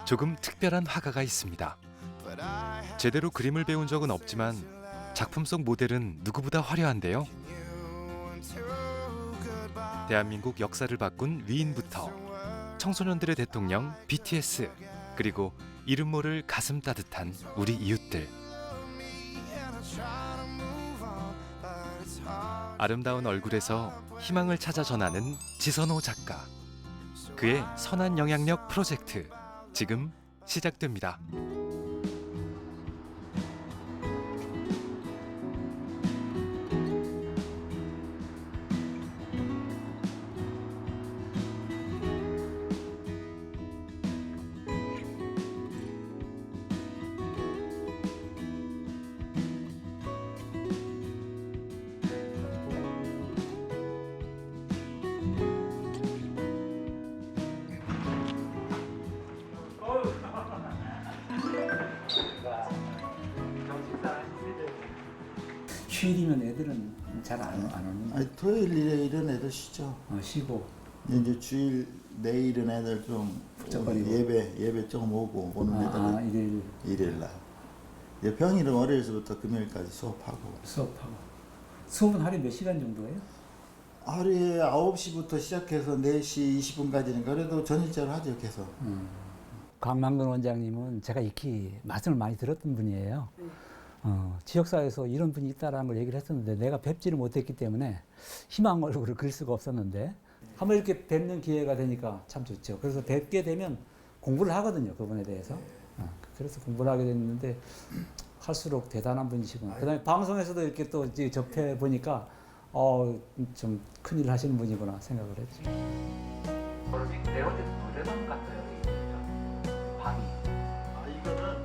조금 특별한 화가가 있습니다. 제대로 그림을 배운 적은 없지만 작품 속 모델은 누구보다 화려한데요. 대한민국 역사를 바꾼 위인부터 청소년들의 대통령 BTS, 그리고 이름 모를 가슴 따뜻한 우리 이웃들. 아름다운 얼굴에서 희망을 찾아 전하는 지선호 작가. 그의 선한 영향력 프로젝트 지금 시작됩니다. 휴일이면 애들은 잘 안 오는. 아니, 토요일 이런 애들 쉬죠. 쉬고. 이제 주일 내일은 애들 좀 예배 조금 오고 오는 애들은 일요일 날. 이제 평일은 월요일부터 금요일까지 수업하고. 수업은 하루에 몇 시간 정도예요? 하루에 9시부터 시작해서 4시 20분까지는 그래도 전일제로 하죠, 계속. 강만근 원장님은 제가 익히 말씀을 많이 들었던 분이에요. 지역사회에서 이런 분이 있다라는 걸 얘기를 했었는데 내가 뵙지를 못했기 때문에 희망 얼굴을 그릴 수가 없었는데 한번 이렇게 뵙는 기회가 되니까 참 좋죠. 그래서 뵙게 되면 공부를 하거든요, 그분에 대해서. 그래서 공부를 하게 됐는데 할수록 대단한 분이시구나. 그다음에 방송에서도 이렇게 또 이제 접해 보니까 좀 큰일 하시는 분이구나 생각을 했죠. 내가 볼 때도 노래방 같아요. 방이. 이거는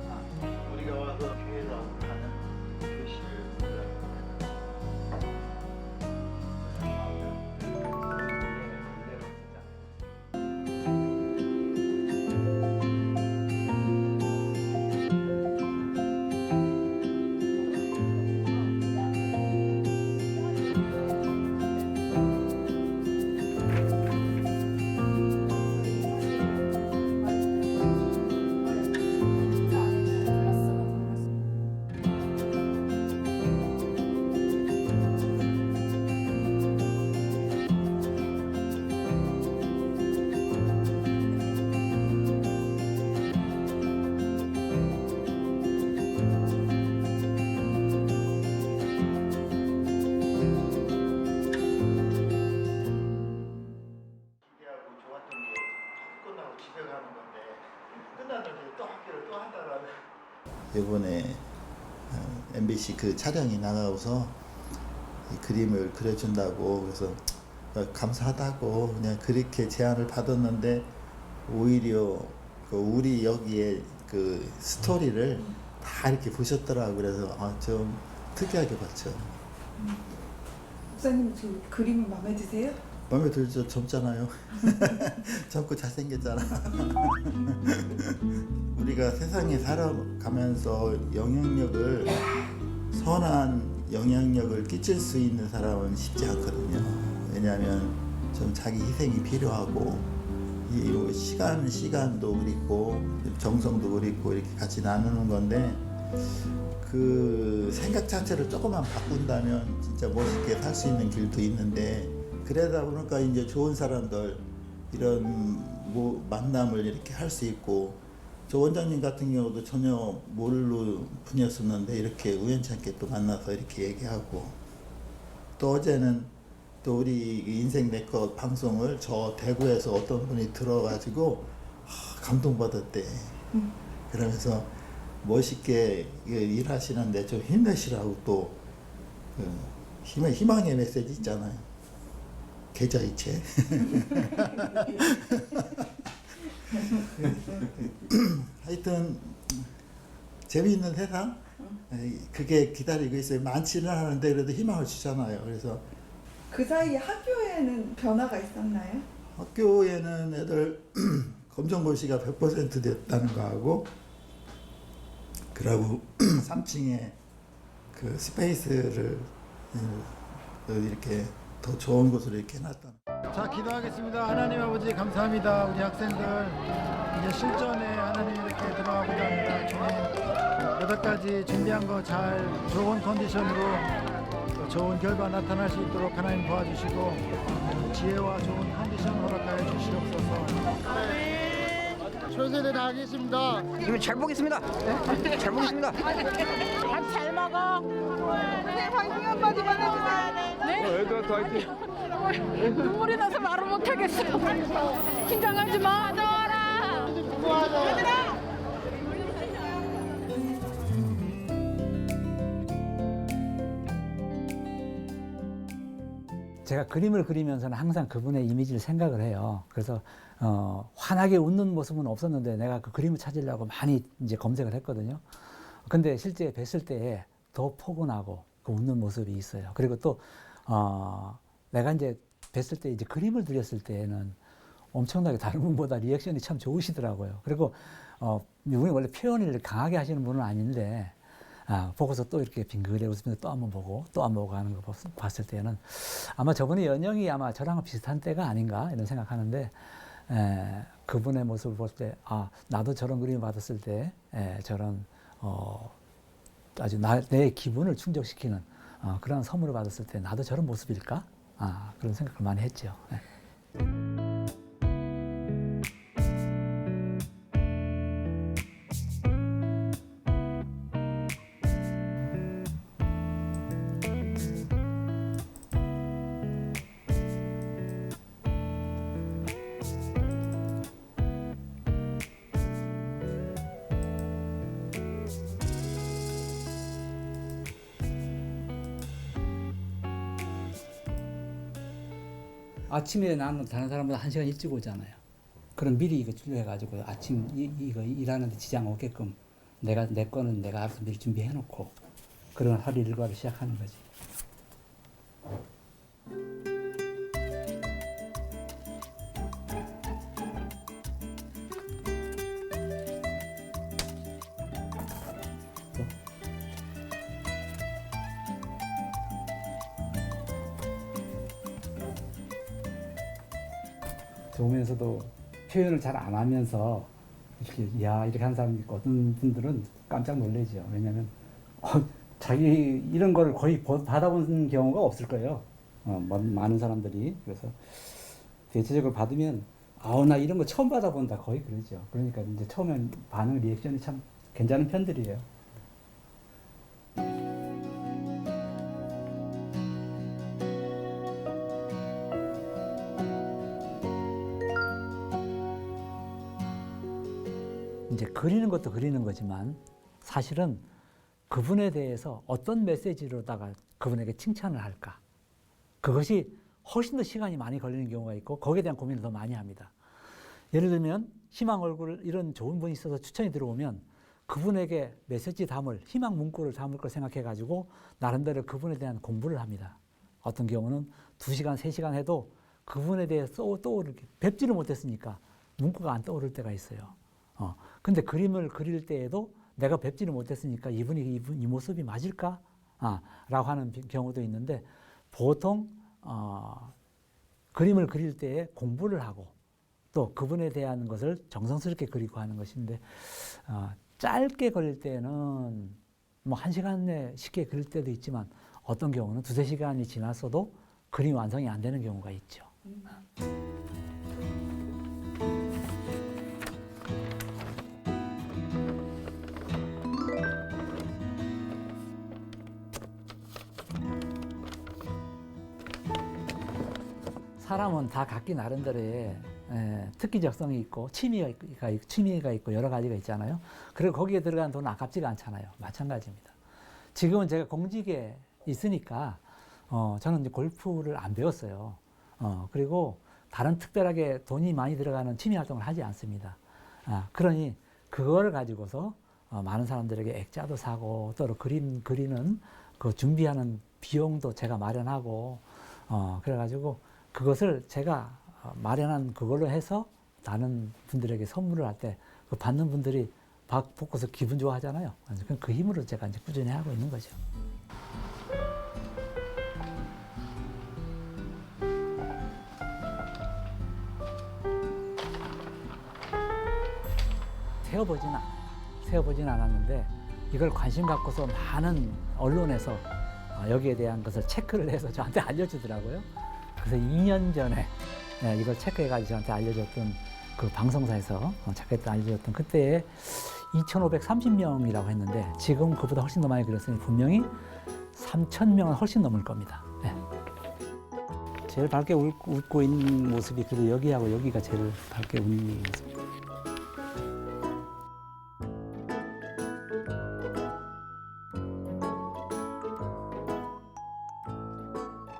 우리가 와서 교회에서 하는 교실. 이번에 MBC 그 촬영이 나가고서 이 그림을 그려준다고 그래서 감사하다고 그냥 그렇게 제안을 받았는데 오히려 그 우리 여기에 그 스토리를 다 이렇게 보셨더라고. 그래서 좀 특이하게 봤죠. 목사님 지금 그림은 마음에 드세요? 마음에 들죠. 젊잖아요. 젊고 잘생겼잖아. 우리가 세상에 살아가면서 영향력을, 선한 영향력을 끼칠 수 있는 사람은 쉽지 않거든요. 왜냐하면 좀 자기 희생이 필요하고 이 시간도 그립고 정성도 그립고 이렇게 같이 나누는 건데 그 생각 자체를 조금만 바꾼다면 진짜 멋있게 살 수 있는 길도 있는데 그러다 보니까 이제 좋은 사람들 이런 만남을 이렇게 할 수 있고 저 원장님 같은 경우도 전혀 모를 분이었었는데 이렇게 우연찮게 또 만나서 이렇게 얘기하고 또 어제는 또 우리 인생 네컷 방송을 저 대구에서 어떤 분이 들어가지고 감동받았대. 그러면서 멋있게 일하시는데 좀 힘내시라고 또 희망의 메시지 있잖아요. 계좌이체. 하여튼 재미있는 세상 그게 기다리고 있어요. 많지는 않은데 그래도 희망을 주잖아요. 그래서 그 사이에 학교에는 변화가 있었나요? 학교에는 애들 검정고시가 100% 됐다는 거하고 그러고 3층에 그 스페이스를 이렇게 더 좋은 곳으로 이렇게 해놨다. 자, 기도하겠습니다. 하나님 아버지 감사합니다. 우리 학생들 이제 실전에 하나님 이렇게 들어가고자 합니다. 주님, 여태까지 준비한 거 잘 좋은 컨디션으로 좋은 결과 나타날 수 있도록 하나님 도와주시고 지혜와 좋은 컨디션 허락하여 주시옵소서. 최선을 다하겠습니다. 이거 잘 보겠습니다. 네? 잘 보겠습니다. 밥 잘 먹어. 선생님 화이팅 한마디만 해주세요. 네? 애들한테 화이팅. 눈물이 나서 말을 못하겠어. 긴장하지 마. 나와라. 얘들아. 제가 그림을 그리면서는 항상 그분의 이미지를 생각을 해요. 그래서 환하게 웃는 모습은 없었는데 내가 그 그림을 찾으려고 많이 이제 검색을 했거든요. 근데 실제 뵀을 때 더 포근하고 그 웃는 모습이 있어요. 그리고 또 내가 이제 뵀을 때 이제 그림을 드렸을 때는 엄청나게 다른 분보다 리액션이 참 좋으시더라고요. 그리고 이분이 원래 표현을 강하게 하시는 분은 아닌데 보고서 또 이렇게 빙그레 웃으면서 또 한 번 보고 또 한 번 보고 하는 거 봤을 때는 아마 저번에 연영이 아마 저랑 비슷한 때가 아닌가 이런 생각하는데 그분의 모습을 볼 때 나도 저런 그림을 받았을 때 저런 아주 내 기분을 충족시키는 그런 선물을 받았을 때 나도 저런 모습일까? 그런 생각을 많이 했죠. 아침에 나는 다른 사람보다 1시간 일찍 오잖아요. 그럼 미리 이거 준비해가지고 아침 이거 일하는데 지장 없게끔 내 거는 내가 알아서 미리 준비해놓고 그런 하루 일과를 시작하는 거지. 좋으면서도 표현을 잘 안 하면서 이렇게 이렇게 하는 사람이 있고 어떤 분들은 깜짝 놀라죠. 왜냐하면 자기 이런 걸 거의 받아본 경우가 없을 거예요. 많은 사람들이. 그래서 대체적으로 받으면 나 이런 거 처음 받아본다 거의 그러죠. 그러니까 이제 처음엔 반응 리액션이 참 괜찮은 편들이에요. 이제 그리는 것도 그리는 거지만 사실은 그분에 대해서 어떤 메시지로다가 그분에게 칭찬을 할까? 그것이 훨씬 더 시간이 많이 걸리는 경우가 있고 거기에 대한 고민을 더 많이 합니다. 예를 들면 희망 얼굴 이런 좋은 분이 있어서 추천이 들어오면 그분에게 메시지 담을 희망 문구를 담을 걸 생각해 가지고 나름대로 그분에 대한 공부를 합니다. 어떤 경우는 2시간, 3시간 해도 그분에 대해서 떠오르게 뵙지를 못했으니까 문구가 안 떠오를 때가 있어요. 근데 그림을 그릴 때에도 내가 뵙지를 못했으니까 이 모습이 맞을까? 라고 하는 경우도 있는데 보통 그림을 그릴 때에 공부를 하고 또 그분에 대한 것을 정성스럽게 그리고 하는 것인데 짧게 그릴 때는 뭐 1시간 내에 쉽게 그릴 때도 있지만 어떤 경우는 2-3시간이 지났어도 그림 완성이 안 되는 경우가 있죠. 사람은 다 각기 나름대로의 특기적성이 있고 취미가 있고 여러 가지가 있잖아요. 그리고 거기에 들어간 돈은 아깝지가 않잖아요. 마찬가지입니다. 지금은 제가 공직에 있으니까 저는 이제 골프를 안 배웠어요. 그리고 다른 특별하게 돈이 많이 들어가는 취미 활동을 하지 않습니다. 그러니 그거를 가지고서 많은 사람들에게 액자도 사고 또 그림 그리는 그 준비하는 비용도 제가 마련하고 그래가지고 그것을 제가 마련한 그걸로 해서 다른 분들에게 선물을 할 때 그 받는 분들이 보고서 기분 좋아하잖아요. 그 힘으로 제가 이제 꾸준히 하고 있는 거죠. 세어보진 않아요. 세어보진 않았는데 이걸 관심 갖고서 많은 언론에서 여기에 대한 것을 체크를 해서 저한테 알려주더라고요. 그래서 2년 전에 이걸 체크해가지고 저한테 알려줬던 그 방송사에서 체크해서 알려줬던 그때에 2,530명이라고 했는데 지금 그보다 훨씬 더 많이 그렸으니 분명히 3,000명은 훨씬 넘을 겁니다. 네. 제일 밝게 웃고 있는 모습이 그래도 여기하고 여기가 제일 밝게 웃는 모습.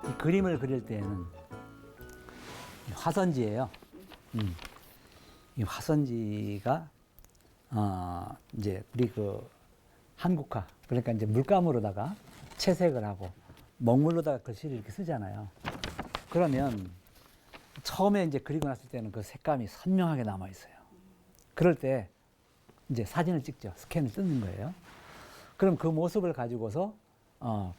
이 그림을 그릴 때에는 화선지예요. 이 화선지가 이제 우리 그 한국화 그러니까 이제 물감으로다가 채색을 하고 먹물로다가 글씨를 이렇게 쓰잖아요. 그러면 처음에 이제 그리고 났을 때는 그 색감이 선명하게 남아 있어요. 그럴 때 이제 사진을 찍죠. 스캔을 뜯는 거예요. 그럼 그 모습을 가지고서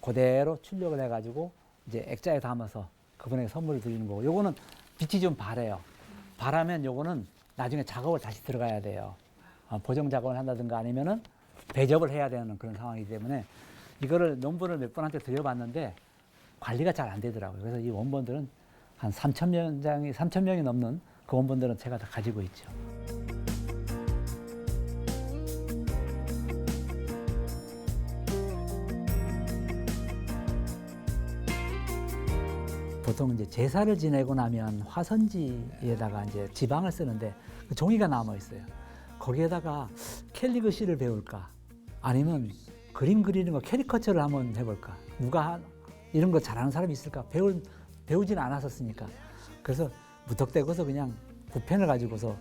그대로 출력을 해가지고 이제 액자에 담아서 그분에게 선물을 드리는 거고, 요거는 빛이 좀 바래요. 바라면 요거는 나중에 작업을 다시 들어가야 돼요. 보정 작업을 한다든가 아니면은 배접을 해야 되는 그런 상황이기 때문에 이거를 논문을 몇 번한테 드려봤는데 관리가 잘 안 되더라고요. 그래서 이 원본들은 한 3,000명이 넘는 그 원본들은 제가 다 가지고 있죠. 보통 이제 제사를 지내고 나면 화선지에다가 이제 지방을 쓰는데 그 종이가 남아 있어요. 거기에다가 캘리그시를 배울까? 아니면 그림 그리는 거 캐리커처를 한번 해볼까? 누가 이런 거 잘하는 사람이 있을까? 배우진 않았었으니까. 그래서 무턱대고서 그냥 붓펜을 가지고서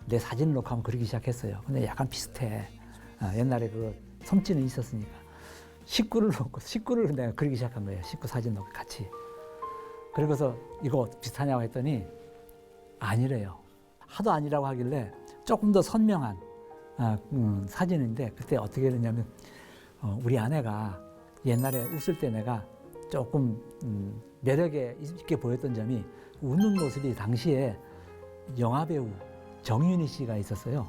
내 사진을 놓고 한번 그리기 시작했어요. 근데 약간 비슷해. 옛날에 그 섬지는 있었으니까. 식구를 놓고 식구를 내가 그리기 시작한 거예요. 식구 사진 놓고 같이. 그리고서 이거 비슷하냐고 했더니 아니래요. 하도 아니라고 하길래 조금 더 선명한 사진인데 그때 어떻게 됐냐면 우리 아내가 옛날에 웃을 때 내가 조금 매력 있게 보였던 점이 웃는 모습이 당시에 영화배우 정윤희 씨가 있었어요.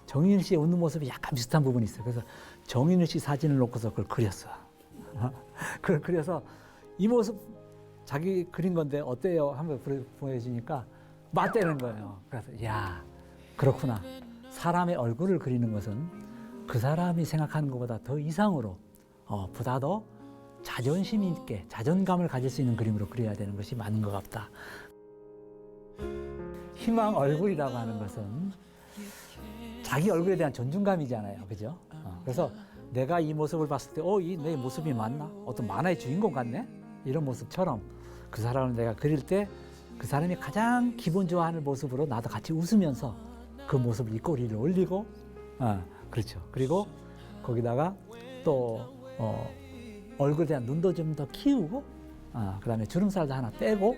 정윤희 씨의 웃는 모습이 약간 비슷한 부분이 있어요. 그래서 정윤희 씨 사진을 놓고서 그걸 그렸어. 그걸 그려서 이 모습 자기 그린 건데 어때요? 한번 보여주니까 맞대는 거예요. 그래서 야 그렇구나. 사람의 얼굴을 그리는 것은 그 사람이 생각하는 것보다 더 이상으로 보다 더 자존심 있게 자존감을 가질 수 있는 그림으로 그려야 되는 것이 맞는 것 같다. 희망 얼굴이라고 하는 것은 자기 얼굴에 대한 존중감이잖아요. 그죠? 그래서 내가 이 모습을 봤을 때 이 내 모습이 맞나? 어떤 만화의 주인공 같네? 이런 모습처럼 그 사람을 내가 그릴 때 그 사람이 가장 기분 좋아하는 모습으로 나도 같이 웃으면서 그 모습을 이 꼬리를 올리고 그렇죠. 그리고 거기다가 또 얼굴에 대한 눈도 좀 더 키우고 그다음에 주름살도 하나 빼고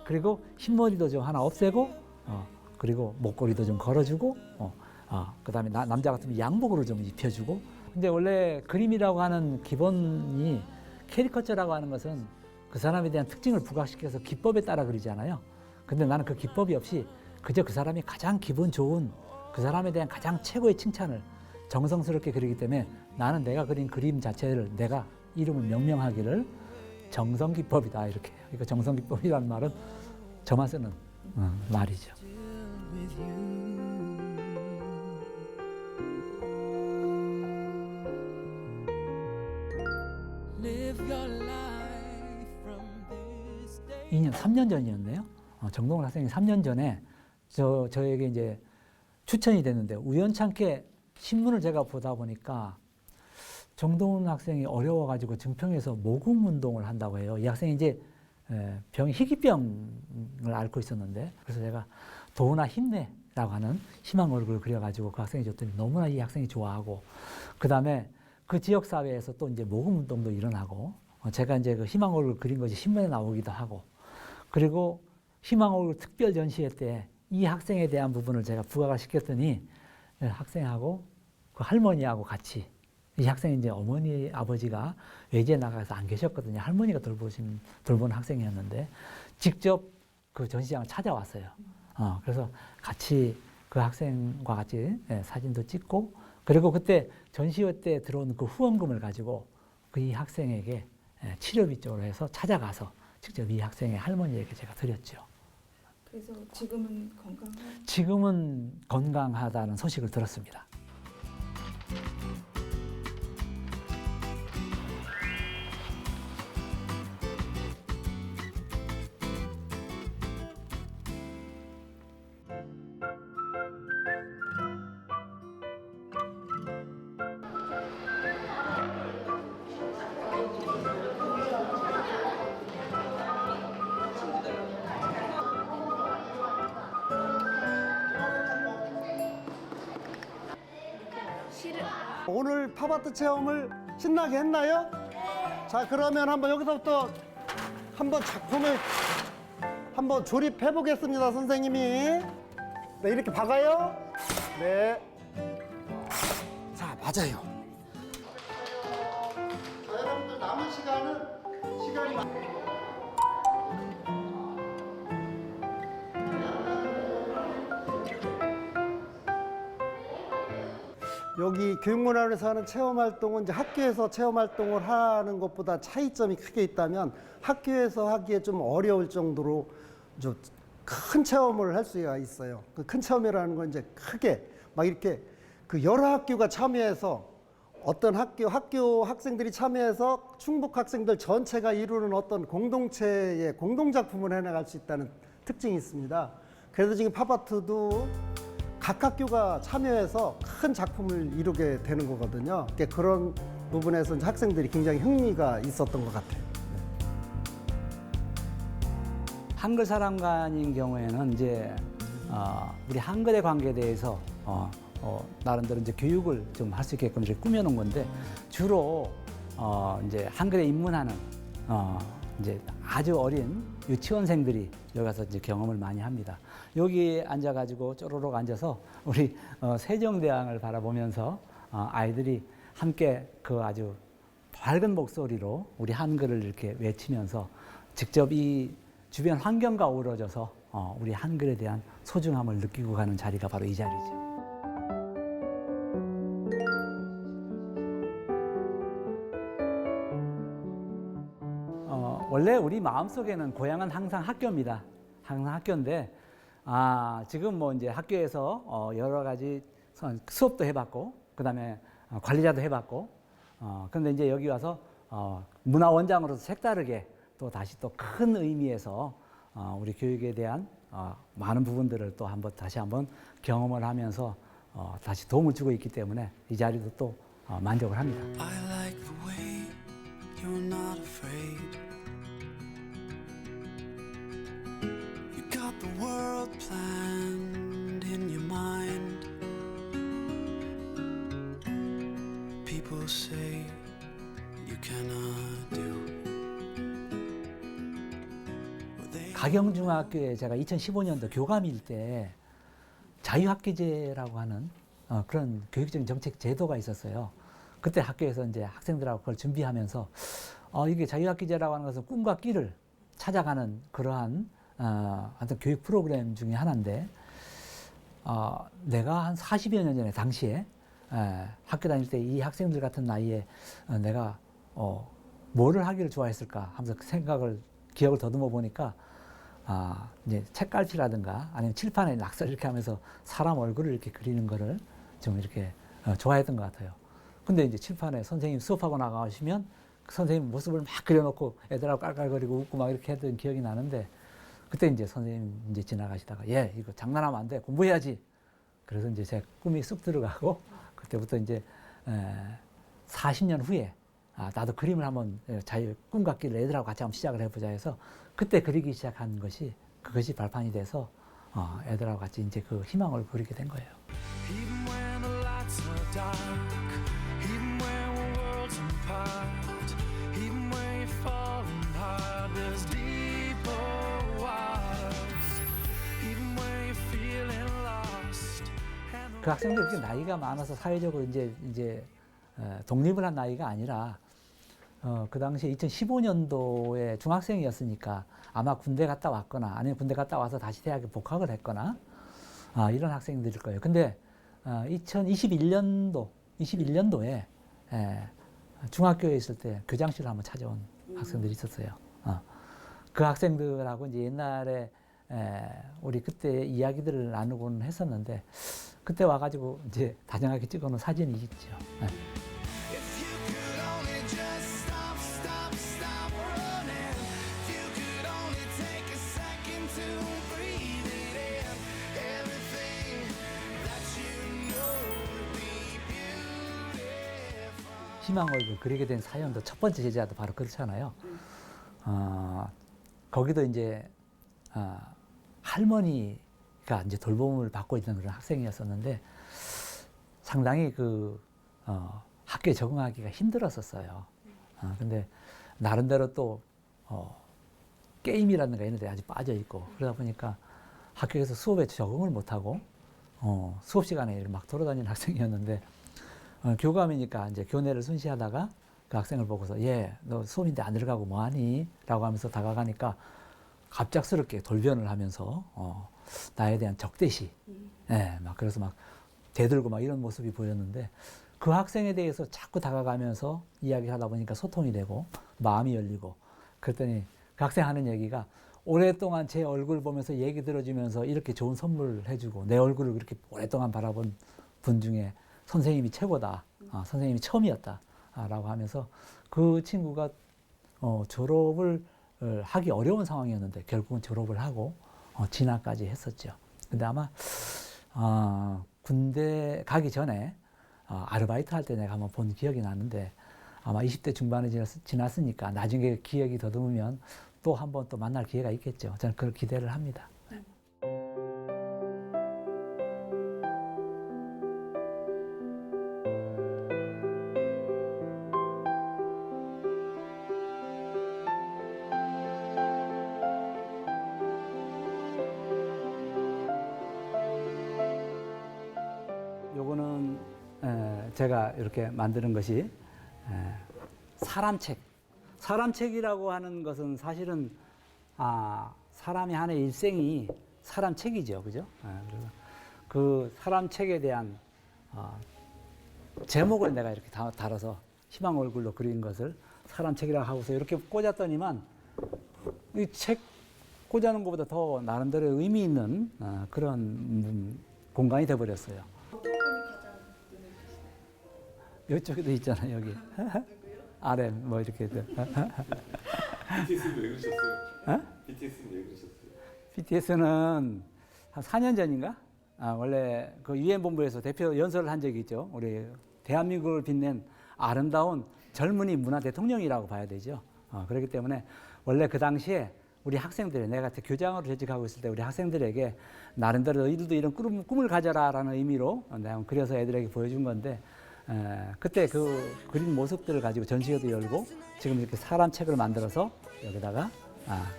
그리고 흰머리도 좀 하나 없애고 그리고 목걸이도 좀 걸어주고 그다음에 남자 같으면 양복으로 좀 입혀주고. 근데 원래 그림이라고 하는 기본이 캐리커처라고 하는 것은 그 사람에 대한 특징을 부각시켜서 기법에 따라 그리잖아요. 근데 나는 그 기법이 없이 그저 그 사람이 가장 기분 좋은 그 사람에 대한 가장 최고의 칭찬을 정성스럽게 그리기 때문에 나는 내가 그린 그림 자체를 내가 이름을 명명하기를 정성기법이다 이렇게 해요. 그러니까 정성기법이라는 말은 저만 쓰는 말이죠. Live your life from this day. 3년 전이었네요. 정동원 학생이 3년 전에 저에게 이제 추천이 됐는데 우연찮게 신문을 제가 보다 보니까 정동원 학생이 어려워가지고 증평에서 모금 운동을 한다고 해요. 이 학생이 이제 병이 희귀병을 앓고 있었는데 그래서 제가 도훈아 힘내라고 하는 희망 얼굴을 그려가지고 그 학생이 줬더니 너무나 이 학생이 좋아하고 그 다음에 그 지역 사회에서 또 이제 모금 운동도 일어나고 제가 이제 그 희망 얼굴 그린 것이 신문에 나오기도 하고 그리고 희망 얼굴 특별 전시회 때 이 학생에 대한 부분을 제가 부각을 시켰더니 학생하고 그 할머니하고 같이 이 학생이 이제 어머니 아버지가 외지에 나가서 안 계셨거든요. 할머니가 돌보는 학생이었는데 직접 그 전시장을 찾아왔어요. 그래서 같이 그 학생과 같이 사진도 찍고 그리고 그때 전시회 때 들어온 그 후원금을 가지고 그 이 학생에게 치료비 쪽으로 해서 찾아가서 직접 이 학생의 할머니에게 제가 드렸죠. 그래서 지금은 건강한. 지금은 건강하다는 소식을 들었습니다. 오늘 팝아트 체험을 신나게 했나요? 자, 그러면 한번 여기서부터 한번 작품을 한번 조립해 보겠습니다, 선생님이. 네, 이렇게 박아요. 네. 자, 맞아요. 자, 여러분들 남은 시간이 여기 교육문화원에서 하는 체험활동은 이제 학교에서 체험활동을 하는 것보다 차이점이 크게 있다면 학교에서 하기에 좀 어려울 정도로 좀 큰 체험을 할 수가 있어요. 그 큰 체험이라는 건 이제 크게 막 이렇게 그 여러 학교가 참여해서 어떤 학교 학생들이 참여해서 충북 학생들 전체가 이루는 어떤 공동체의 공동작품을 해나갈 수 있다는 특징이 있습니다. 그래서 지금 팝아트도 각 학교가 참여해서 큰 작품을 이루게 되는 거거든요. 그런 부분에서 이제 학생들이 굉장히 흥미가 있었던 것 같아요. 한글 사람관인 경우에는 이제 우리 한글의 관계에 대해서 나름대로 이제 교육을 좀 할 수 있게끔 이렇게 꾸며놓은 건데 주로 이제 한글에 입문하는 이제 아주 어린 유치원생들이 여기 가서 이제 경험을 많이 합니다. 여기 앉아가지고 쪼로록 앉아서 우리 세종대왕을 바라보면서 아이들이 함께 그 아주 밝은 목소리로 우리 한글을 이렇게 외치면서 직접 이 주변 환경과 어우러져서 우리 한글에 대한 소중함을 느끼고 가는 자리가 바로 이 자리죠. 원래 우리 마음속에는 고향은 항상 학교입니다. 항상 학교인데 지금 뭐 이제 학교에서 여러 가지 수업도 해봤고 그다음에 관리자도 해봤고 그런데 이제 여기 와서 문화원장으로서 색다르게 또 다시 또 큰 의미에서 우리 교육에 대한 많은 부분들을 또 다시 한번 경험을 하면서 다시 도움을 주고 있기 때문에 이 자리도 또 만족을 합니다. I like the way you're not afraid. You got the world planned in your mind. People say you cannot do. 가경중학교에 제가 2015년도 교감일 때 자유학기제라고 하는 그런 교육적인 정책 제도가 있었어요. 그때 학교에서 이제 학생들하고 그걸 준비하면서 이게 자유학기제라고 하는 것은 꿈과 끼를 찾아가는 그러한 어떤 교육 프로그램 중에 하나인데 내가 한 40여 년 전에 당시에 학교 다닐 때 이 학생들 같은 나이에 내가 뭐를 하기를 좋아했을까 하면서 기억을 더듬어 보니까 이제 책갈피라든가 아니면 칠판에 낙서 이렇게 하면서 사람 얼굴을 이렇게 그리는 거를 좀 이렇게 좋아했던 것 같아요. 근데 이제 칠판에 선생님 수업하고 나가시면 그 선생님 모습을 막 그려놓고 애들하고 깔깔거리고 웃고 막 이렇게 했던 기억이 나는데 그때 이제 선생님 이제 지나가시다가 이거 장난하면 안 돼. 공부해야지. 그래서 이제 제 꿈이 쑥 들어가고 그때부터 이제 40년 후에 나도 그림을 한번 꿈과 끼를 애들하고 같이 한번 시작을 해보자 해서 그때 그리기 시작한 그것이 발판이 돼서 애들하고 같이 이제 그 희망을 그리게 된 거예요. Even when the lights are dark, even when the world's apart, even when you're falling hard, there's deeper waters, even when you're feeling lost. 그 학생들이 이렇게 나이가 많아서 사회적으로 이제 독립을 한 나이가 아니라 그 당시에 2015년도에 중학생이었으니까 아마 군대 갔다 왔거나 아니면 군대 갔다 와서 다시 대학에 복학을 했거나 이런 학생들일 거예요. 근데 2021년도에 중학교에 있을 때 교장실을 한번 찾아온 학생들이 있었어요. 그 학생들하고 이제 옛날에 우리 그때 이야기들을 나누곤 했었는데 그때 와가지고 이제 다정하게 찍어놓은 사진이 있죠. 희망 얼굴 그리게 된 사연도 첫 번째 제자도 바로 그렇잖아요. 거기도 이제 할머니가 이제 돌봄을 받고 있는 그런 학생이었었는데 상당히 그 학교에 적응하기가 힘들었었어요. 근데 나름대로 또 게임이라든가 이런 데 아주 빠져 있고 그러다 보니까 학교에서 수업에 적응을 못하고 수업 시간에 막 돌아다니는 학생이었는데 교감이니까 이제 교내를 순시하다가 그 학생을 보고서 너 수업인데 안 들어가고 뭐하니? 라고 하면서 다가가니까 갑작스럽게 돌변을 하면서 나에 대한 적대시 막 그래서 막 대들고 막 이런 모습이 보였는데 그 학생에 대해서 자꾸 다가가면서 이야기를 하다 보니까 소통이 되고 마음이 열리고 그랬더니 그 학생 하는 얘기가 오랫동안 제 얼굴 보면서 얘기 들어주면서 이렇게 좋은 선물을 해주고 내 얼굴을 그렇게 오랫동안 바라본 분 중에 선생님이 최고다. 선생님이 처음이었다. 라고 하면서 그 친구가 졸업을 하기 어려운 상황이었는데 결국은 졸업을 하고 진학까지 했었죠. 근데 아마 군대 가기 전에 아르바이트 할 때 내가 한번 본 기억이 나는데 아마 20대 중반에 지났으니까 나중에 기억이 더듬으면 또 한번 또 만날 기회가 있겠죠. 저는 그걸 기대를 합니다. 요거는 제가 이렇게 만드는 것이 사람책. 사람책이라고 하는 것은 사실은 사람이 하는 일생이 사람책이죠, 그죠? 그래서 그 사람책에 대한 제목을 내가 이렇게 달아서 희망 얼굴로 그린 것을 사람책이라고 하고서 이렇게 꽂았더니만 이 책 꽂아놓은 것보다 더 나름대로 의미 있는 그런 공간이 돼버렸어요. 어떤 분이 가장 눈에 띄시나요? 이쪽에도 있잖아요, 여기. 아래 뭐 이렇게. BTS는 왜 그러셨어요? BTS는 왜 그러셨어요? BTS는 한 4년 전인가? 원래 그 유엔 본부에서 대표 연설을 한 적이 있죠. 우리 대한민국을 빛낸 아름다운 젊은이 문화 대통령이라고 봐야 되죠. 그렇기 때문에 원래 그 당시에 우리 학생들, 내가 교장으로 재직하고 있을 때 우리 학생들에게 나름대로 너희들도 이런 꿈을 가져라라는 의미로 내가 그려서 애들에게 보여준 건데 그때 그 그린 모습들을 가지고 전시회도 열고 지금 이렇게 사람 책을 만들어서 여기다가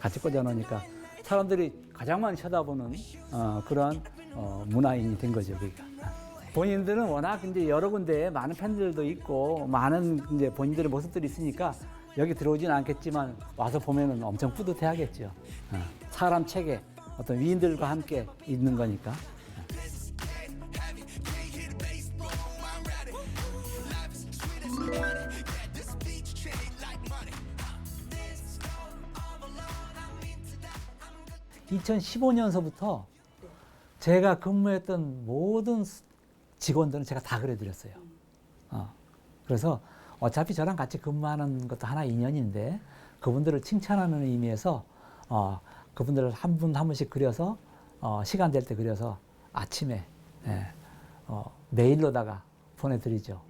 같이 꽂아 놓으니까 사람들이 가장 많이 쳐다보는 그런 문화인이 된 거죠, 여기가. 본인들은 워낙 이제 여러 군데에 많은 팬들도 있고 많은 이제 본인들의 모습들이 있으니까 여기 들어오지는 않겠지만 와서 보면은 엄청 뿌듯해 하겠죠. 사람 책에 어떤 위인들과 함께 있는 거니까. 2015년서부터 제가 근무했던 모든 직원들은 제가 다 그려드렸어요. 그래서 어차피 저랑 같이 근무하는 것도 하나 인연인데 그분들을 칭찬하는 의미에서 그분들을 한 분 한 분씩 그려서 시간 될 때 그려서 아침에 메일로다가 보내드리죠.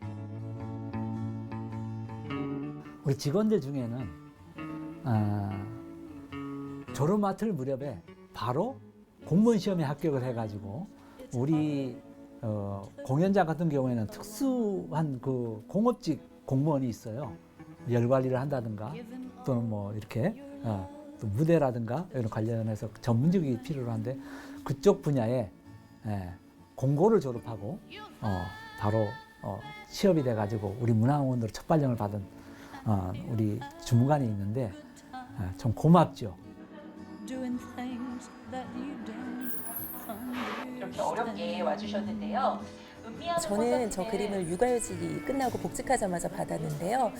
우리 직원들 중에는 졸업 맡을 무렵에 바로 공무원 시험에 합격을 해가지고 우리 공연장 같은 경우에는 특수한 그 공업직 공무원이 있어요. 열 관리를 한다든가 또는 뭐 이렇게 또 무대라든가 이런 관련해서 전문직이 필요로 한데 그쪽 분야에 공고를 졸업하고 바로 취업이 돼가지고 우리 문화원으로 첫 발령을 받은 우리 주무관이 있는데 좀 고맙죠. doing things that you don't undo. 이렇게 어렵게 와주셨는데요. 저는 저 그림을 육아휴직이 끝나고 복직하자마자 받았는데요.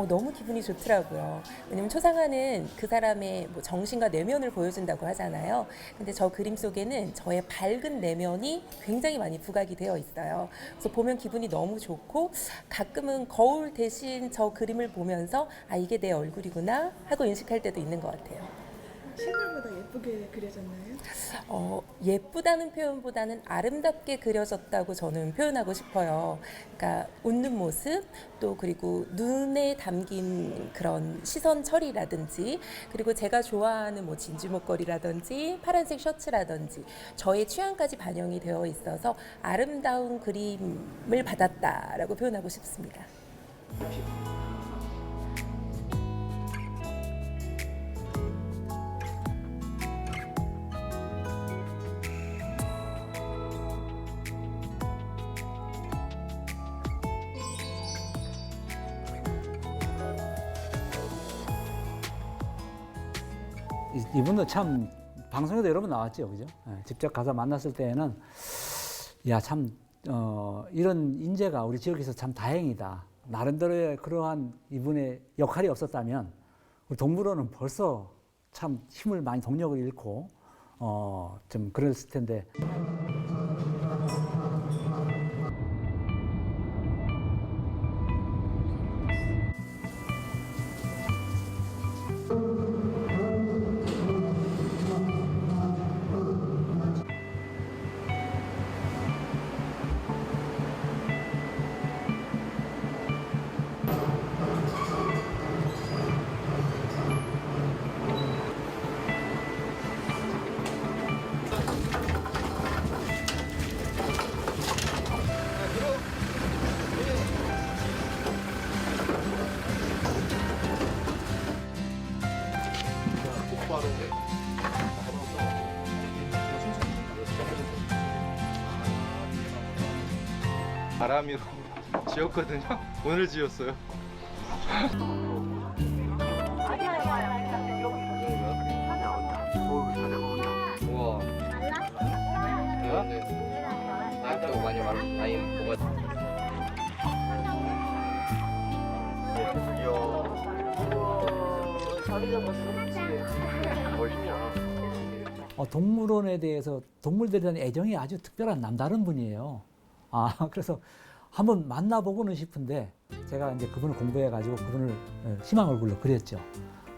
너무 기분이 좋더라고요. 왜냐면 초상화는 그 사람의 뭐 정신과 내면을 보여준다고 하잖아요. 근데 저 그림 속에는 저의 밝은 내면이 굉장히 많이 부각이 되어 있어요. 그래서 보면 기분이 너무 좋고 가끔은 거울 대신 저 그림을 보면서 아, 이게 내 얼굴이구나 하고 인식할 때도 있는 것 같아요. 실물보다 예쁘게 그려졌나요? 예쁘다는 표현보다는 아름답게 그려졌다고 저는 표현하고 싶어요. 그러니까 웃는 모습, 또 그리고 눈에 담긴 그런 시선 처리라든지, 그리고 제가 좋아하는 뭐 진주 목걸이라든지 파란색 셔츠라든지 저의 취향까지 반영이 되어 있어서 아름다운 그림을 받았다라고 표현하고 싶습니다. 이분도 참 방송에도 여러 번 나왔죠, 그죠? 직접 가서 만났을 때는 야, 참 이런 인재가 우리 지역에서 참 다행이다. 나름대로의 그러한 이분의 역할이 없었다면 우리 동물원은 벌써 참 힘을 많이 동력을 잃고 좀 그랬을 텐데. 바람이로 지었거든요. 오늘 지었어요. 우와. 네. 나한테 많이 많이 뭐가. 동물원에 대해서 동물들에 대한 애정이 아주 특별한 남다른 분이에요. 그래서 한번 만나보고는 싶은데 제가 이제 그분을 공부해가지고 그분을 희망 얼굴로 그렸죠.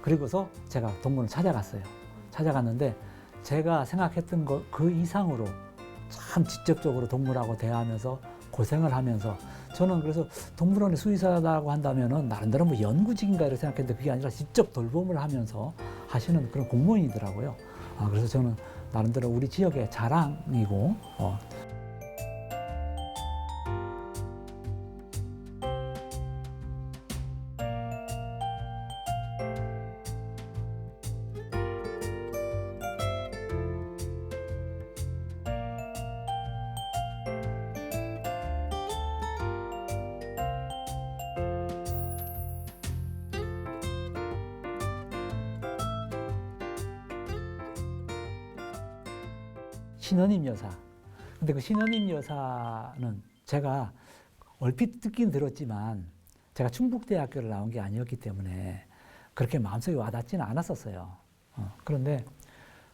그리고서 제가 동물원을 찾아갔어요. 찾아갔는데 제가 생각했던 것 그 이상으로 참 직접적으로 동물하고 대하면서 고생을 하면서 저는 그래서 동물원의 수의사라고 한다면은 나름대로 뭐 연구직인가 이렇게 생각했는데 그게 아니라 직접 돌봄을 하면서 하시는 그런 공무원이더라고요. 그래서 저는 나름대로 우리 지역의 자랑이고 신원임 여사. 근데 그 신원임 여사는 제가 얼핏 듣긴 들었지만 제가 충북대학교를 나온 게 아니었기 때문에 그렇게 마음속에 와닿지는 않았었어요. 그런데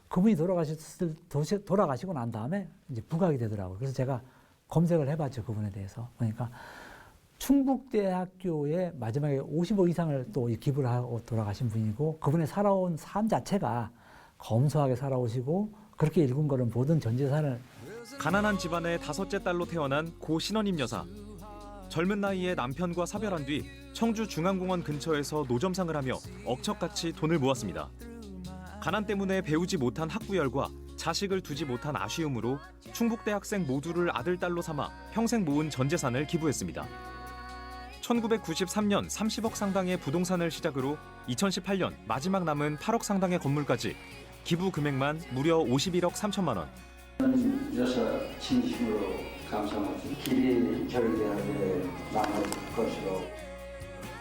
그분이 돌아가시고 난 다음에 이제 부각이 되더라고요. 그래서 제가 검색을 해봤죠, 그분에 대해서. 그러니까 충북대학교에 마지막에 50억 이상을 또 기부를 하고 돌아가신 분이고 그분의 살아온 삶 자체가 검소하게 살아오시고 그렇게 읽은 거는 모든 전 재산을. 가난한 집안의 다섯째 딸로 태어난 고 신원임 여사. 젊은 나이에 남편과 사별한 뒤 청주 중앙공원 근처에서 노점상을 하며 억척같이 돈을 모았습니다. 가난 때문에 배우지 못한 학부열과 자식을 두지 못한 아쉬움으로 충북대학생 모두를 아들, 딸로 삼아 평생 모은 전 재산을 기부했습니다. 1993년 30억 상당의 부동산을 시작으로 2018년 마지막 남은 8억 상당의 건물까지 기부 금액만 무려 51억 3천만 원. 여사 진심으로 감사하면서 길이 결대하게 남을 것이로.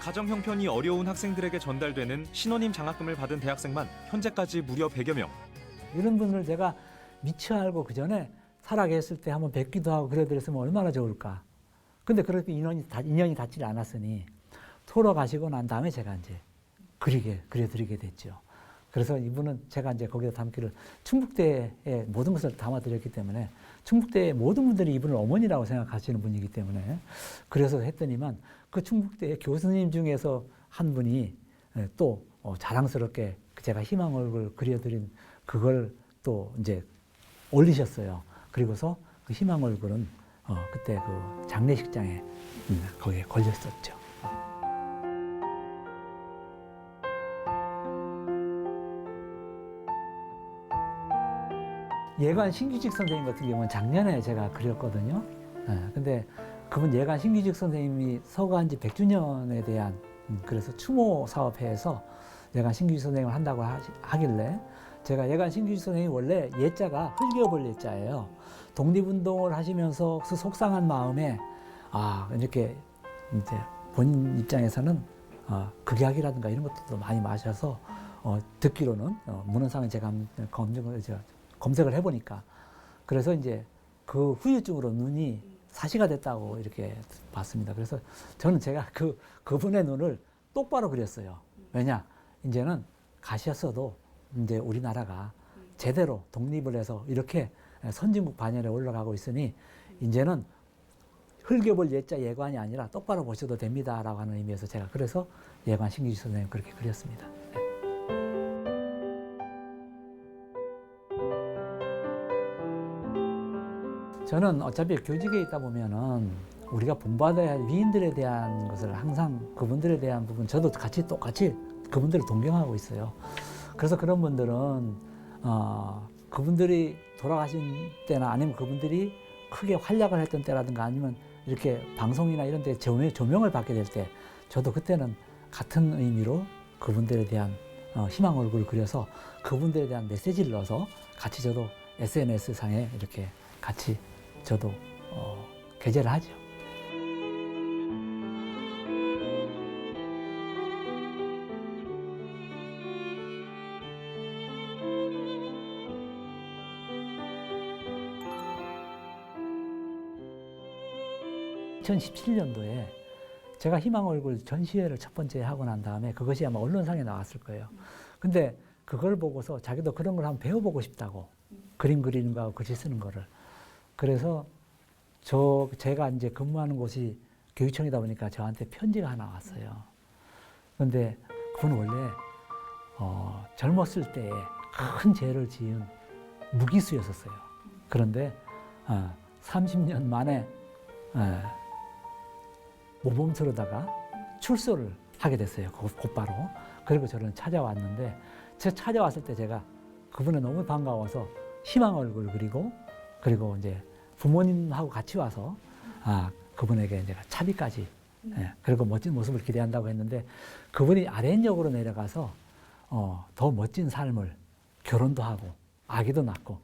가정 형편이 어려운 학생들에게 전달되는 신원임 장학금을 받은 대학생만 현재까지 무려 100여 명. 이런 분을 제가 미처 알고 그 전에 살아계셨을 때 한번 뵙기도 하고 그래드렸으면 얼마나 좋을까. 근데 그렇게 인연이 닿지 않았으니 돌아가시고 난 다음에 제가 이제 그려드리게 됐죠. 그래서 이분은 제가 이제 거기다 담기를 충북대의 모든 것을 담아드렸기 때문에 충북대의 모든 분들이 이분을 어머니라고 생각하시는 분이기 때문에 그래서 했더니만 그 충북대의 교수님 중에서 한 분이 또 자랑스럽게 제가 희망 얼굴 그려드린 그걸 또 이제 올리셨어요. 그리고서 그 희망 얼굴은 그때 그 장례식장에 거기에 걸렸었죠. 예관 신규직 선생님 같은 경우는 작년에 제가 그렸거든요. 근데 그분 예관 신규직 선생님이 서거한 지 100주년에 대한 그래서 추모 사업회에서 예관 신규직 선생님을 한다고 하길래 제가 예관 신규직 선생님이 원래 예자가 흘겨볼 예자예요. 독립운동을 하시면서 그 속상한 마음에 이렇게 이제 본인 입장에서는 극약이라든가 이런 것들도 많이 마셔서 듣기로는 문헌상에 제가 검색을 해보니까 그래서 이제 그 후유증으로 눈이 사시가 됐다고 이렇게 봤습니다. 그래서 저는 제가 그분의 눈을 똑바로 그렸어요. 왜냐? 이제는 가셨어도 이제 우리나라가 제대로 독립을 해서 이렇게 선진국 반열에 올라가고 있으니 이제는 흘겨볼 예자 예관이 아니라 똑바로 보셔도 됩니다라고 하는 의미에서 제가 그래서 예관 신규직 선생님 그렇게 그렸습니다. 저는 어차피 교직에 있다 보면은 우리가 본받아야 할 위인들에 대한 것을 항상 그분들에 대한 부분 저도 똑같이 그분들을 동경하고 있어요. 그래서 그런 분들은 그분들이 돌아가신 때나 아니면 그분들이 크게 활약을 했던 때라든가 아니면 이렇게 방송이나 이런 데 조명을 받게 될 때 저도 그때는 같은 의미로 그분들에 대한 희망 얼굴을 그려서 그분들에 대한 메시지를 넣어서 같이 저도 SNS 상에 이렇게 같이 저도 게재를 하죠. (2017년도에) 제가 희망 얼굴 전시회를 첫 번째 하고 난 다음에 그것이 아마 언론상에 나왔을 거예요. 근데 그걸 보고서 자기도 그런 걸 한번 배워보고 싶다고 그림 그리는 거하고 글씨 쓰는 거를. 그래서 제가 이제 근무하는 곳이 교육청이다 보니까 저한테 편지가 하나 왔어요. 그런데 그분은 원래 젊었을 때에 큰 죄를 지은 무기수였었어요. 그런데 30년 만에 모범수로다가 출소를 하게 됐어요. 곧바로. 그리고 저를 찾아왔는데 찾아왔을 때 제가 그분이 너무 반가워서 희망 얼굴 그리고 이제 부모님하고 같이 와서 그분에게 제가 차비까지 그리고 멋진 모습을 기대한다고 했는데 그분이 아랫역으로 내려가서 더 멋진 삶을 결혼도 하고 아기도 낳고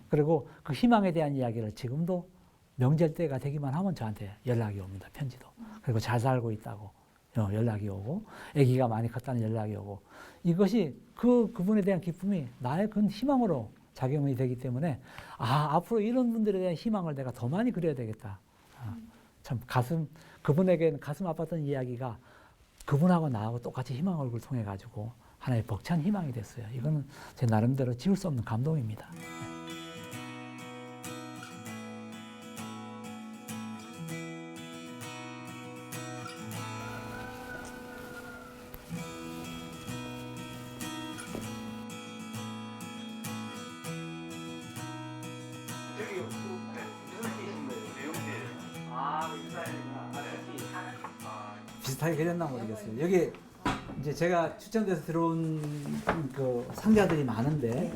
그리고 그 희망에 대한 이야기를 지금도 명절 때가 되기만 하면 저한테 연락이 옵니다. 편지도. 그리고 잘 살고 있다고 연락이 오고 아기가 많이 컸다는 연락이 오고 이것이 그분에 대한 기쁨이 나의 큰 희망으로 작용이 되기 때문에 앞으로 이런 분들에 대한 희망을 내가 더 많이 그려야 되겠다. 참 그분에게는 가슴 아팠던 이야기가 그분하고 나하고 똑같이 희망 얼굴 통해 가지고 하나의 벅찬 희망이 됐어요. 이거는 제 나름대로 지울 수 없는 감동입니다. 비슷하게 그렸나 모르겠어요. 여기 이제 제가 추천돼서 들어온 그 상자들이 많은데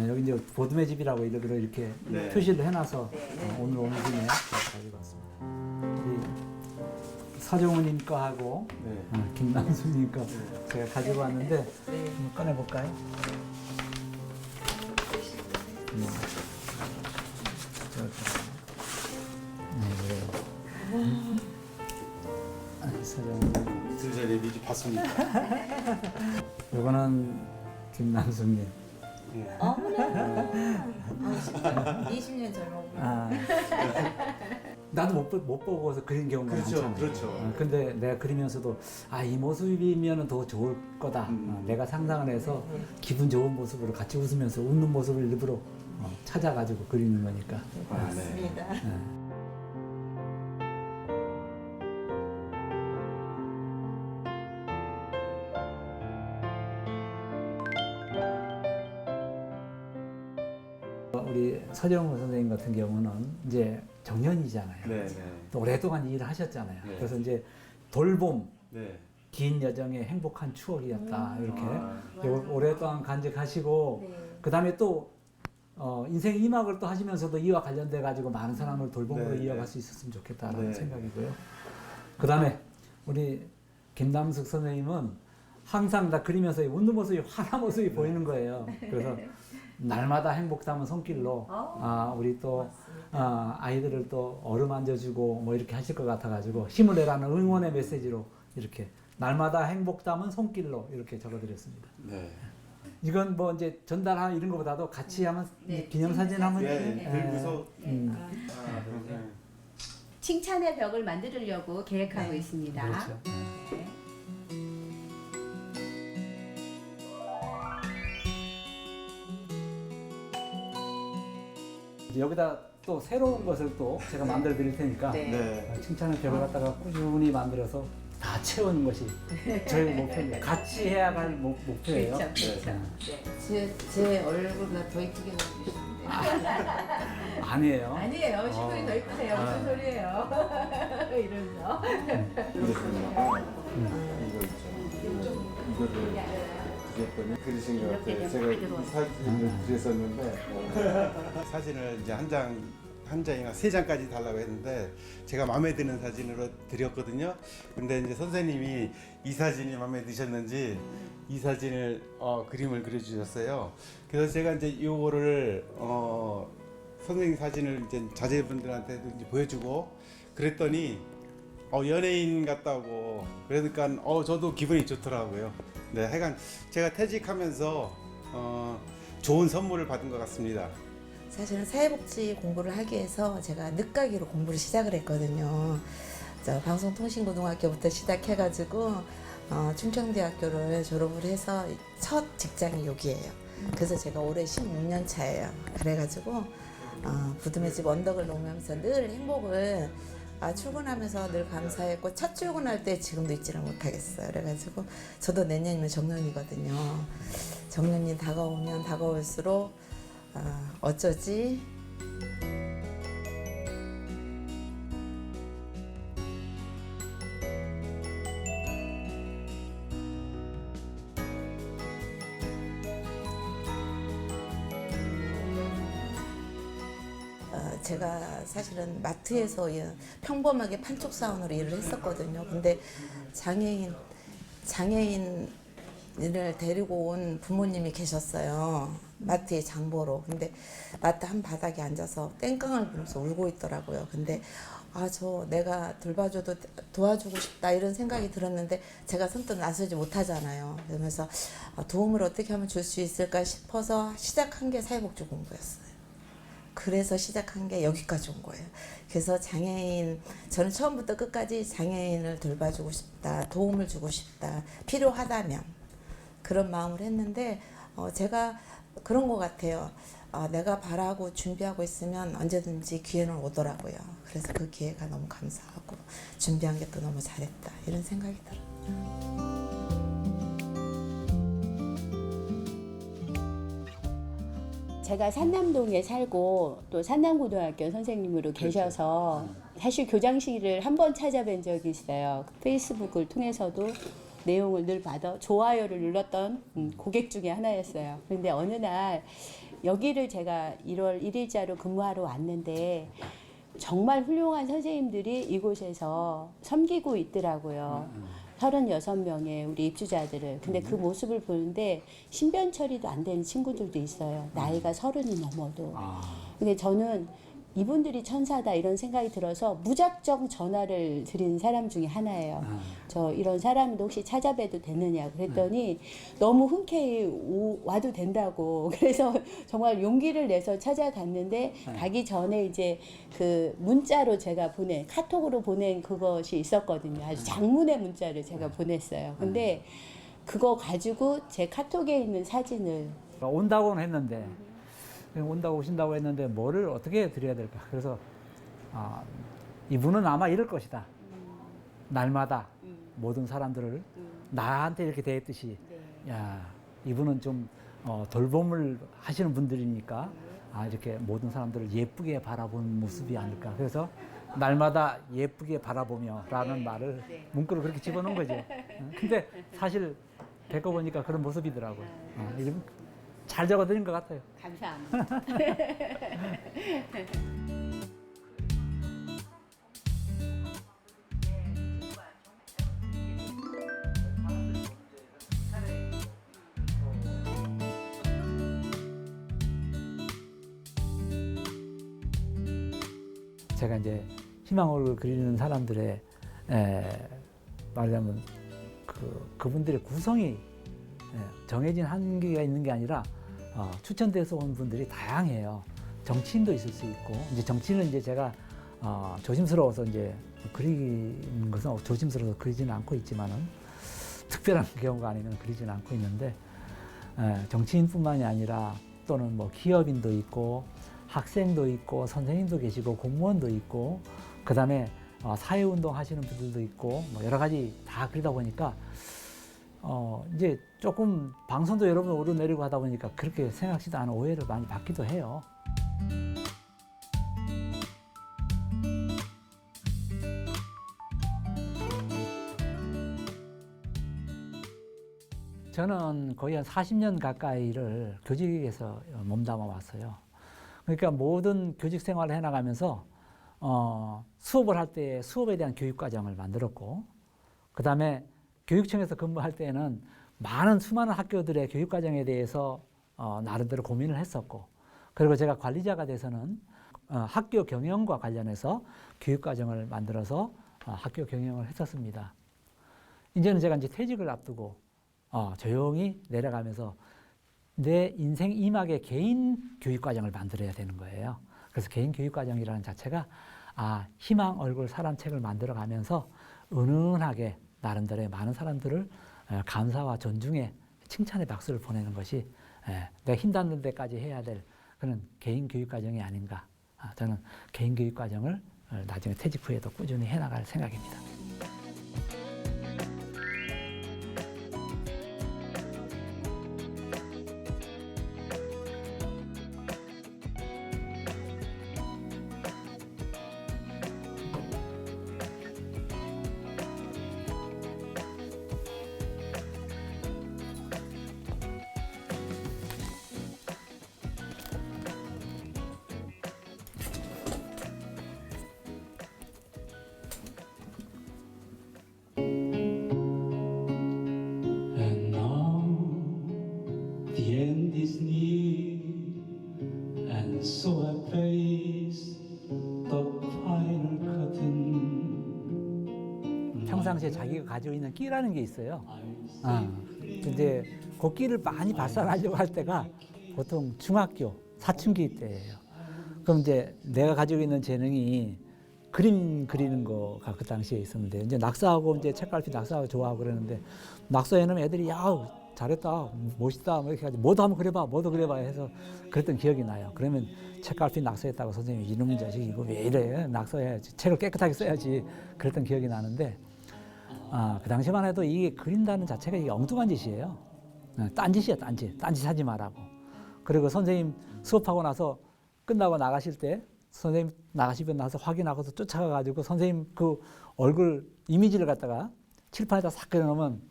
여기 이제 보듬의 집이라고 이렇게 표시를 해놔서 오늘 오는 김에 가지고 왔습니다. 우리 서정우님 거하고 김남수님 거 제가 가지고 왔는데 한번 꺼내볼까요? 이틀 전에 미리 봤습니다. 이거는 김남수님. 어머나. 20년 젊었구나. 나도 못 보고서 그린 경우가 많잖아요. 그렇죠. 근데 내가 그리면서도 이 모습이면 더 좋을 거다. 내가 상상을 해서 기분 좋은 모습으로 같이 웃으면서 웃는 모습을 일부러 찾아가지고 그리는 거니까. 맞습니다. 우리 서정호 선생님 같은 경우는 이제 정년이잖아요. 네. 또 오랫동안 일을 하셨잖아요. 네. 그래서 이제 돌봄, 네. 긴 여정의 행복한 추억이었다. 이렇게 맞아요. 오랫동안 간직하시고 네. 그다음에 또 인생 2막을 또 하시면서도 이와 관련돼 가지고 많은 사람을 돌봄으로 네. 이어갈 수 있었으면 좋겠다라는 네. 생각이고요. 그다음에 우리 김남숙 선생님은 항상 다 그리면서 웃는 모습이 환한 모습이 보이는 거예요. 그래서 날마다 행복 담은 손길로 우리 또 아이들을 또 어루만져주고 뭐 이렇게 하실 것 같아가지고 힘을 내라는 응원의 메시지로 이렇게 날마다 행복 담은 손길로 이렇게 적어드렸습니다. 네. 이건 뭐 이제 전달하는 이런 것보다도 같이 하면 네, 기념사진 하면 들고서 칭찬의 벽을 만들려고 계획하고 있습니다. 그렇죠. 네. 이제 여기다 또 새로운 것을 또 제가 만들어 드릴 테니까 네. 칭찬의 벽을 갖다가 꾸준히 만들어서 다 채우는 것이 저희 목표입니다. 같이 해야 할 목표예요. 그렇죠. 제 얼굴보다 더 이쁘게 나오시는데. 아니에요. 아니에요. 신분이 더 이쁘세요. 무슨 소리예요? 이러면서. 이거를 그리신 것 같아요. 제가 이 사진을 그렸었는데 사진을 이제 한 장이나 3장까지 달라고 했는데 제가 마음에 드는 사진으로 드렸거든요. 근데 이제 선생님이 이 사진이 마음에 드셨는지 이 사진을 그림을 그려주셨어요. 그래서 제가 이제 이거를 선생님 사진을 이제 자제분들한테도 이제 보여주고 그랬더니 연예인 같다고 그러니까 저도 기분이 좋더라고요. 네, 하여간 제가 퇴직하면서 좋은 선물을 받은 것 같습니다. 사실은 사회복지 공부를 하기 위해서 제가 늦가기로 공부를 시작을 했거든요. 방송통신고등학교부터 시작해가지고 충청대학교를 졸업을 해서 첫 직장이 여기예요. 그래서 제가 올해 16년 차예요. 그래가지고 부두의 집 언덕을 놓으면서 늘 행복을 출근하면서 늘 감사했고 첫 출근할 때 지금도 잊지를 못하겠어요. 그래가지고 저도 내년이면 정년이거든요. 정년이 다가오면 다가올수록 어쩌지? 제가 사실은 마트에서 평범하게 판촉사원으로 일을 했었거든요. 근데 장애인을 데리고 온 부모님이 계셨어요. 마트에 장보러. 근데 마트 한 바닥에 앉아서 땡깡을 부르면서 울고 있더라고요. 근데 내가 도와주고 싶다 이런 생각이 들었는데 제가 선뜻 나서지 못하잖아요. 그러면서 도움을 어떻게 하면 줄 수 있을까 싶어서 시작한 게 사회복지 공부였어요. 그래서 시작한 게 여기까지 온 거예요. 그래서 저는 처음부터 끝까지 장애인을 돌봐주고 싶다, 도움을 주고 싶다, 필요하다면 그런 마음을 했는데 제가 그런 것 같아요. 내가 바라고 준비하고 있으면 언제든지 기회는 오더라고요. 그래서 그 기회가 너무 감사하고 준비한 게 또 너무 잘했다 이런 생각이 들어요. 제가 산남동에 살고 또 산남고등학교 선생님으로 계셔서 사실 교장실을 한번 찾아뵌 적이 있어요. 페이스북을 통해서도 내용을 늘 받아 좋아요를 눌렀던 고객 중에 하나였어요. 그런데 어느 날 여기를 제가 1월 1일자로 근무하러 왔는데 정말 훌륭한 선생님들이 이곳에서 섬기고 있더라고요. 36명의 우리 입주자들을. 근데 그 모습을 보는데 신변 처리도 안 되는 친구들도 있어요. 나이가 30이 넘어도. 근데 저는 이분들이 천사다 이런 생각이 들어서 무작정 전화를 드린 사람 중에 하나예요. 저 이런 사람도 혹시 찾아뵈도 되느냐고 그랬더니 너무 흔쾌히 와도 된다고. 그래서 정말 용기를 내서 찾아갔는데 가기 전에 이제 그 문자로 제가 카톡으로 보낸 그것이 있었거든요. 아주 장문의 문자를 제가 보냈어요. 근데 그거 가지고 제 카톡에 있는 사진을 온다고는 했는데 온다고 오신다고 했는데 뭐를 어떻게 드려야 될까? 그래서 이분은 아마 이럴 것이다. 날마다 모든 사람들을 나한테 이렇게 대했듯이 야 이분은 좀 돌봄을 하시는 분들이니까 이렇게 모든 사람들을 예쁘게 바라보는 모습이 아닐까. 그래서 날마다 예쁘게 바라보며 라는 말을 문구를 그렇게 집어넣은 거죠. 근데 사실 겪어보니까 그런 모습이더라고요. 잘 적어드린 것 같아요. 감사합니다. 제가 이제 희망을 그리는 사람들의 말하자면 그분들의 구성이 정해진 한계가 있는 게 아니라 추천돼서 온 분들이 다양해요. 정치인도 있을 수 있고 이제 정치는 이제 제가 조심스러워서 이제 그리는 것은 조심스러워서 그리지는 않고 있지만은 특별한 경우가 아니면 그리지는 않고 있는데 정치인뿐만이 아니라 또는 뭐 기업인도 있고 학생도 있고 선생님도 계시고 공무원도 있고 그다음에 사회운동 하시는 분들도 있고 뭐 여러 가지 다 그리다 보니까 이제 조금 방송도 여러 번 오르내리고 하다 보니까 그렇게 생각지도 않은 오해를 많이 받기도 해요. 저는 거의 한 40년 가까이를 교직에서 몸담아 왔어요. 그러니까 모든 교직 생활을 해나가면서 수업을 할 때 수업에 대한 교육 과정을 만들었고 그 다음에 교육청에서 근무할 때에는 수많은 학교들의 교육 과정에 대해서 나름대로 고민을 했었고 그리고 제가 관리자가 돼서는 학교 경영과 관련해서 교육 과정을 만들어서 학교 경영을 했었습니다. 이제는 제가 이제 퇴직을 앞두고 조용히 내려가면서 내 인생 이막의 개인 교육 과정을 만들어야 되는 거예요. 그래서 개인 교육 과정이라는 자체가 희망 얼굴 사람 책을 만들어 가면서 은은하게 나름대로의 많은 사람들을 감사와 존중의 칭찬의 박수를 보내는 것이 내가 힘 닿는 데까지 해야 될 그런 개인 교육 과정이 아닌가. 저는 개인 교육 과정을 나중에 퇴직 후에도 꾸준히 해나갈 생각입니다. 평상시에 자기가 가지고 있는 끼라는 게 있어요. 근데 그 끼를 많이 발산하려고 할 때가 보통 중학교 사춘기 때예요. 그럼 이제 내가 가지고 있는 재능이 그림 그리는 거가 그 당시에 있었는데 이제 낙서하고 이제 책갈피 낙서하고 좋아하고 그러는데 낙서에는 애들이 야 잘했다 멋있다 뭐 이렇게 하지 뭐도 한번 그려봐 뭐도 그려봐 해서 그랬던 기억이 나요. 그러면 책갈피 낙서했다고 선생님이 이놈의 자식 이거 왜 이래 낙서해야지 책을 깨끗하게 써야지 그랬던 기억이 나는데 그 당시만 해도 이게 그린다는 자체가 이게 엉뚱한 짓이에요. 딴짓이야 딴짓 하지 말라고. 그리고 선생님 수업하고 나서 끝나고 나가실 때 선생님 나가시고 나서 확인하고서 쫓아가가지고 선생님 그 얼굴 이미지를 갖다가 칠판에다 싹 그려놓으면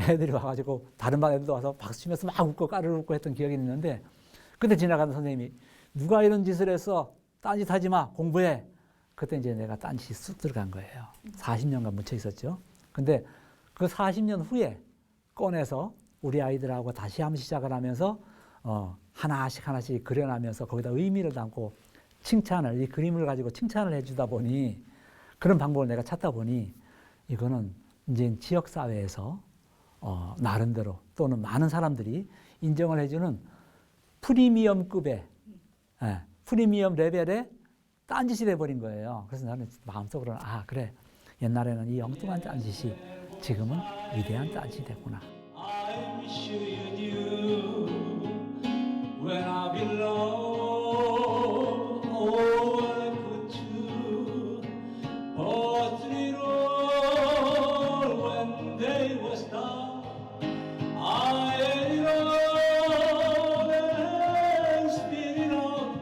애들이 와가지고 다른 반 애들도 와서 박수 치면서 막 웃고 까르르 웃고 했던 기억이 있는데 그때 지나가는 선생님이 누가 이런 짓을 했어? 딴짓 하지 마 공부해. 그때 이제 내가 딴짓이 쑥 들어간 거예요. 40년간 묻혀 있었죠. 근데 그 40년 후에 꺼내서 우리 아이들하고 다시 한번 시작을 하면서 하나씩 그려나면서 거기다 의미를 담고 칭찬을, 이 그림을 가지고 칭찬을 해주다 보니, 그런 방법을 내가 찾다 보니 이거는 이제 지역사회에서 나름대로 또는 많은 사람들이 인정을 해주는 프리미엄급의, 프리미엄 레벨의 딴짓이 돼버린 거예요. 그래서 나는 마음속으로는 아 그래, 옛날에는 이 엉뚱한 딴짓이 지금은 위대한 딴짓이 됐구나. When I belong, oh, I could too. But it all when they was down, I ate all and spit it out.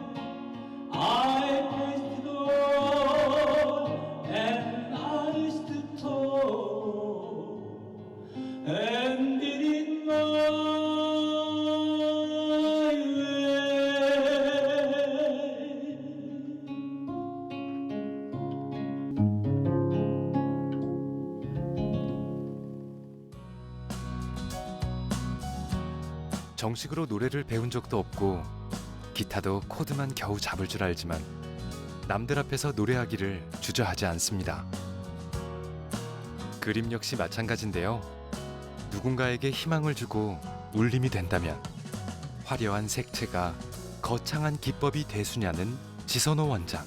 I placed it all and I stood tall and did it my 정식으로 노래를 배운 적도 없고 기타도 코드만 겨우 잡을 줄 알지만 남들 앞에서 노래하기를 주저하지 않습니다. 그림 역시 마찬가지인데요. 누군가에게 희망을 주고 울림이 된다면 화려한 색채가 거창한 기법이 되수냐는 지선호 원장.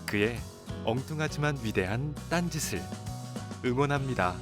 그의 엉뚱하지만 위대한 딴짓을 응원합니다.